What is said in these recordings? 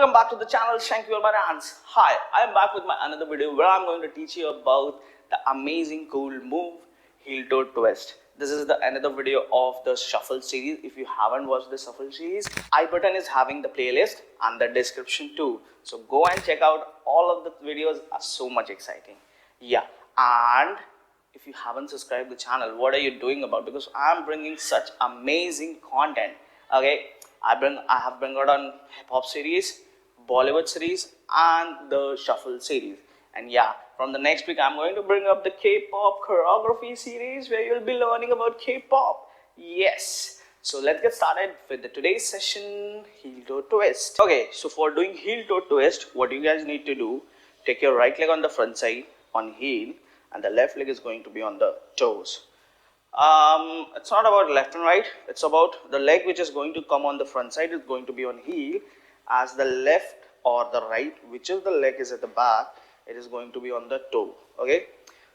welcome back to the channel Shanky and hi, I am back with my another video where I am going to teach you about the amazing cool move heel toe twist. This is the another video of the shuffle series. If you haven't watched the shuffle series, I button is having the playlist and the description too. So go and check out. All of the videos are so much exciting. Yeah, and if you haven't subscribed the channel, what are you doing about? Because I am bringing such amazing content. Okay, I have been got on hip hop series, Bollywood series, and the shuffle series. And yeah, from the next week I'm going to bring up the K-pop choreography series where you'll be learning about K-pop. Yes. So let's get started with the today's session, heel toe twist. Okay, so for doing heel toe twist, what you guys need to do, take your right leg on the front side on heel, and the left leg is going to be on the toes. It's not about left and right, it's about the leg which is going to come on the front side is going to be on heel, as the left or the right, whichever the leg is at the back, it is going to be on the toe. Okay,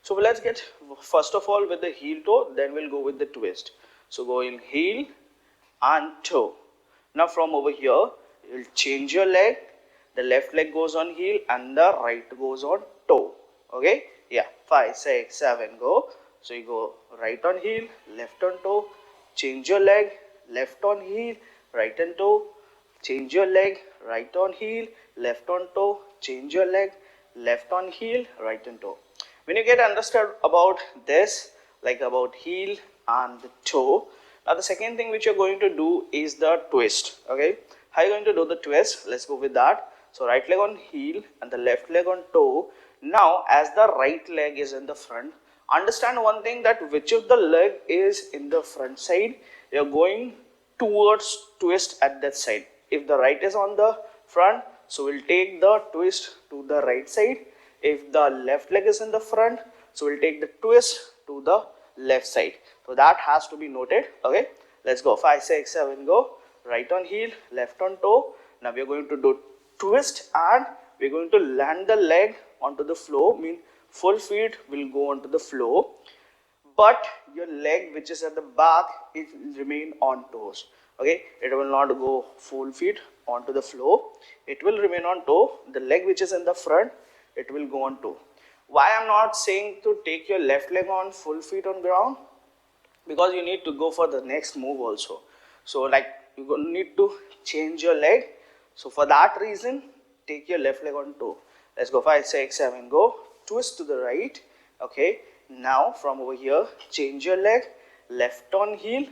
so let's get first of all with the heel toe, then we'll go with the twist. So go in heel and toe. Now from over here, you'll change your leg, the left leg goes on heel and the right goes on toe. Okay, yeah, 5, 6, 7, go. So you go right on heel, left on toe, change your leg, left on heel, right on toe, change your leg, right on heel, left on toe, change your leg, left on heel, right on toe. When you get understood about this, like about heel and the toe, now the second thing which you're going to do is the twist. Okay, how are you going to do the twist? Let's go with that. So right leg on heel and the left leg on toe. Now as the right leg is in the front, understand one thing, that which of the leg is in the front side, you're going towards twist at that side. If the right is on the front, so we'll take the twist to the right side. If the left leg is in the front, so we'll take the twist to the left side. So that has to be noted. Okay, let's go. 5, 6, 7, go. Right on heel, left on toe. Now we're going to do twist and we're going to land the leg onto the floor, mean full feet will go onto the floor, but your leg which is at the back, it will remain on toes. Okay, it will not go full feet onto the floor, it will remain on toe. The leg which is in the front, it will go on toe. Why I'm not saying to take your left leg on full feet on ground? Because you need to go for the next move also. So like you need to change your leg. So for that reason, take your left leg on toe. Let's go. 5, 6, 7, go. Twist to the right. Okay, now from over here, change your leg, left on heel,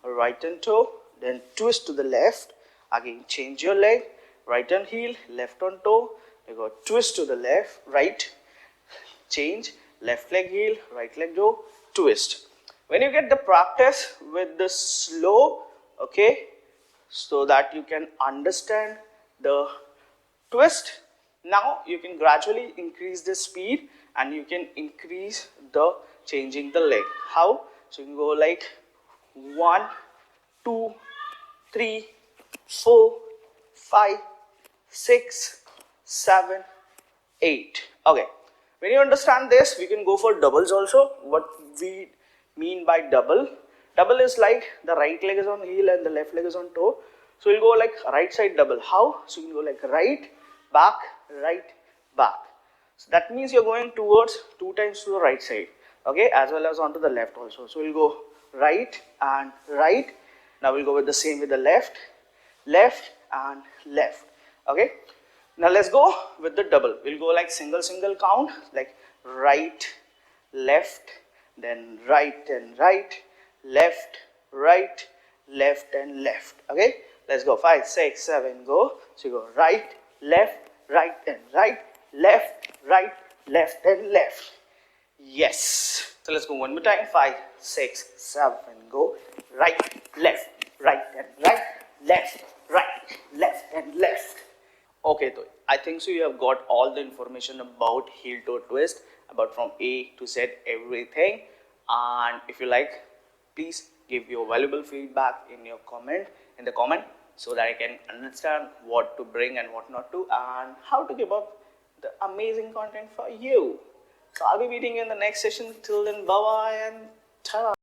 right on toe, then twist to the left. Again, change your leg, right on heel, left on toe. You go twist to the left, right, change, left leg heel, right leg toe, twist. When you get the practice with the slow, okay, so that you can understand the twist, now you can gradually increase the speed and you can increase the changing the leg. How? So you can go like 1, 2, 3, 4, 5, 6, 7, 8. Okay, when you understand this, we can go for doubles also. What we mean by double is like the right leg is on heel and the left leg is on toe. So we'll go like right side double. How? So you can go like right, back, right, back. So that means you're going towards 2 times to the right side, okay, as well as onto the left also. So we'll go right and right. Now we'll go with the same with the left, left and left. Okay, now let's go with the double. We'll go like single count, like right, left, then right and right, left, right, left and left. Okay, let's go. 5, 6, 7, go. So you go right, left, right and right, left, right, left and left. Yes. So let's go one more time. 5, 6, 7, go. Right, left, right and right, left, right, left and left. Okay, so I think so you have got all the information about heel toe twist, about from A to Z everything. And if you like, please give your valuable feedback in your the comment, so that I can understand what to bring and what not to, and how to give up the amazing content for you. So I'll be meeting you in the next session. Till then, bye bye and ta-da.